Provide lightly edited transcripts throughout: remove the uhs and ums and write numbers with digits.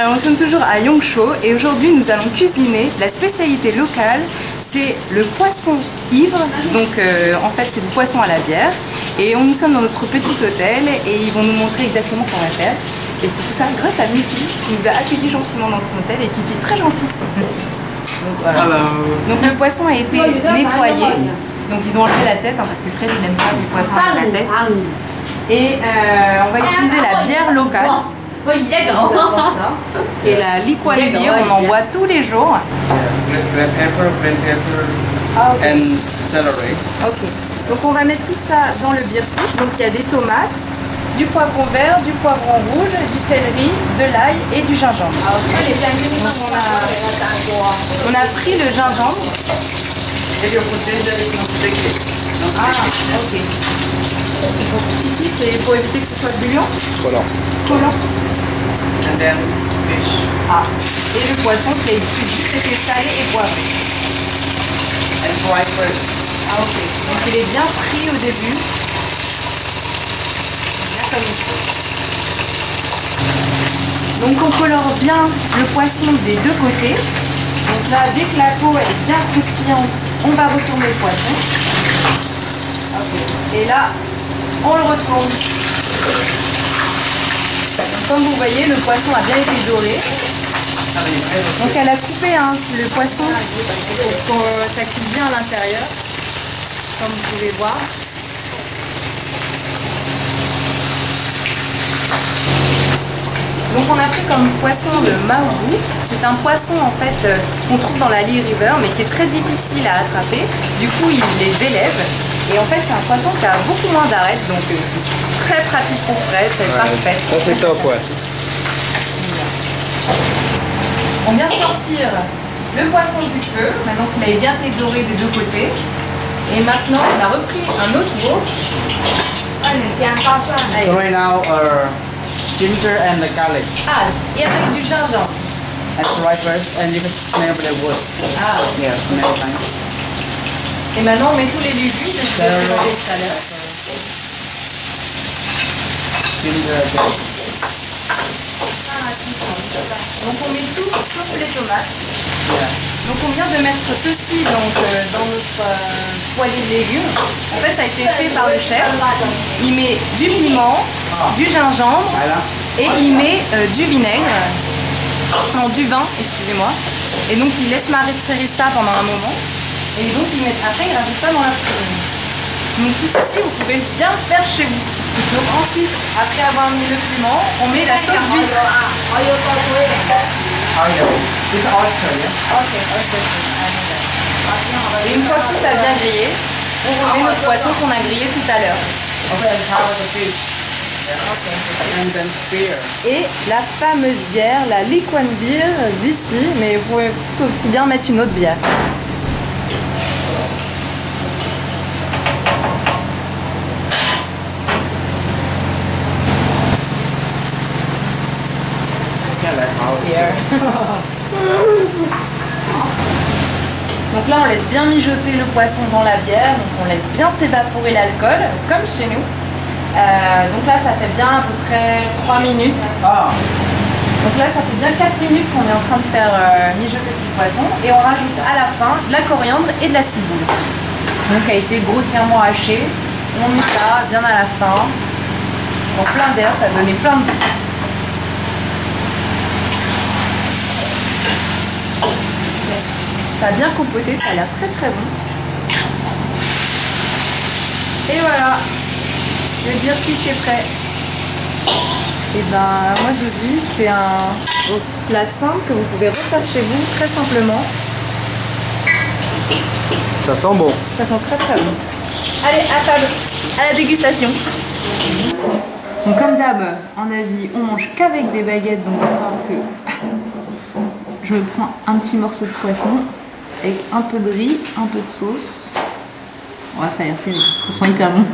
Alors nous sommes toujours à Yongcho et aujourd'hui nous allons cuisiner la spécialité locale, c'est le poisson ivre, donc en fait c'est du poisson à la bière et nous sommes dans notre petit hôtel et ils vont nous montrer exactement ce qu'on va faire et c'est tout ça grâce à Mickey qui nous a accueillis gentiment dans son hôtel et qui était très gentil. Donc, voilà. Donc le poisson a été nettoyé, donc ils ont enlevé la tête parce que Fred il n'aime pas le poisson avec la tête et on va utiliser la bière locale. Et la liquid beer, on en boit tous les jours. Black pepper, and celery. Ok. Donc on va mettre tout ça dans le beer fish. Donc il y a des tomates, du poivron vert, du poivron rouge, du céleri, de l'ail et du gingembre. Donc on a pris le gingembre. Ok. C'est pour éviter que ce soit bouillant. Collant. And then fish. Et le poisson qui a juste été salé et poivré. And fry first. Ok. Donc il est bien frit au début. Bien comme il faut. Donc on colore bien le poisson des deux côtés. Donc là, dès que la peau elle est bien croustillante, on va retourner le poisson. Okay. Et là, on le retourne. Comme vous voyez, le poisson a bien été doré. Donc elle a coupé le poisson pour que ça cuise bien à l'intérieur, comme vous pouvez voir. Donc on a pris comme poisson le maobu. C'est un poisson en fait qu'on trouve dans la Lee River mais qui est très difficile à attraper. Du coup ils les élèvent et en fait c'est un poisson qui a beaucoup moins d'arêtes donc c'est très pratique pour Fred, c'est parfait. Ça c'est top, ouais. On vient de sortir le poisson du feu, maintenant qu'il a bien été doré des deux côtés. Et maintenant on a repris un autre veau. So right now, ginger and the garlic. Et avec du gingembre. And fry first, and you can smell the wood. Yeah, smell nice. Et maintenant on met tous les légumes que je vais préparer tout à l'heure. Ginger, garlic. Donc on met tout sauf les tomates. Yeah. Donc on vient de mettre ceci dans notre poêlée de légumes. En fait ça a été fait par le chef. Il met du piment, du gingembre et il met du vinaigre, non du vin, excusez-moi. Et donc il laisse mariner ça pendant un moment. Et donc après il rajoute ça dans la farine. Donc tout ceci vous pouvez bien faire chez vous. Donc ensuite, après avoir mis le piment, on met la sauce d'huître. It's oyster, yeah? Ok, oyster. Et une fois que tout a bien grillé, on remet notre poisson qu'on a grillé tout à l'heure. Okay, and how the fish? And then spear. Et la fameuse bière, la liquid beer d'ici, mais vous pouvez tout aussi bien mettre une autre bière. Donc là on laisse bien mijoter le poisson dans la bière, donc on laisse bien s'évaporer l'alcool, comme chez nous. Donc là ça fait bien à peu près 3 minutes. Donc là ça fait bien 4 minutes qu'on est en train de faire mijoter tout le poisson et on rajoute à la fin de la coriandre et de la ciboule. Donc qui a été grossièrement hachée. On met ça bien à la fin. Donc plein d'air, ça a donné plein de goût. Ça a bien compoté, ça a l'air très très bon. Et voilà, le beer fish est prêt. Et ben moi je vous dis, c'est un plat simple que vous pouvez refaire chez vous très simplement. Ça sent bon. Ça sent très très bon. Allez, à table, à la dégustation. Donc comme d'hab, en Asie, on mange qu'avec des baguettes, donc on va voir que je me prends un petit morceau de poisson avec un peu de riz, un peu de sauce. Ouais, ça a l'air terrible, ça sent hyper bon.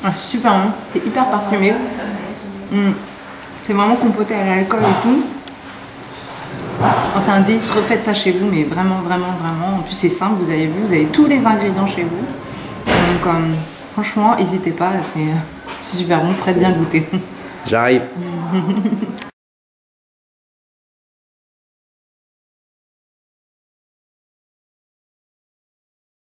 Ah, super bon, c'est hyper parfumé. C'est vraiment compoté à l'alcool et tout. C'est un délice, refaites ça chez vous, mais vraiment, vraiment, vraiment. En plus, c'est simple, vous avez vu, vous avez tous les ingrédients chez vous. Donc, Franchement, n'hésitez pas, c'est super bon, Fred bien goûter. J'arrive.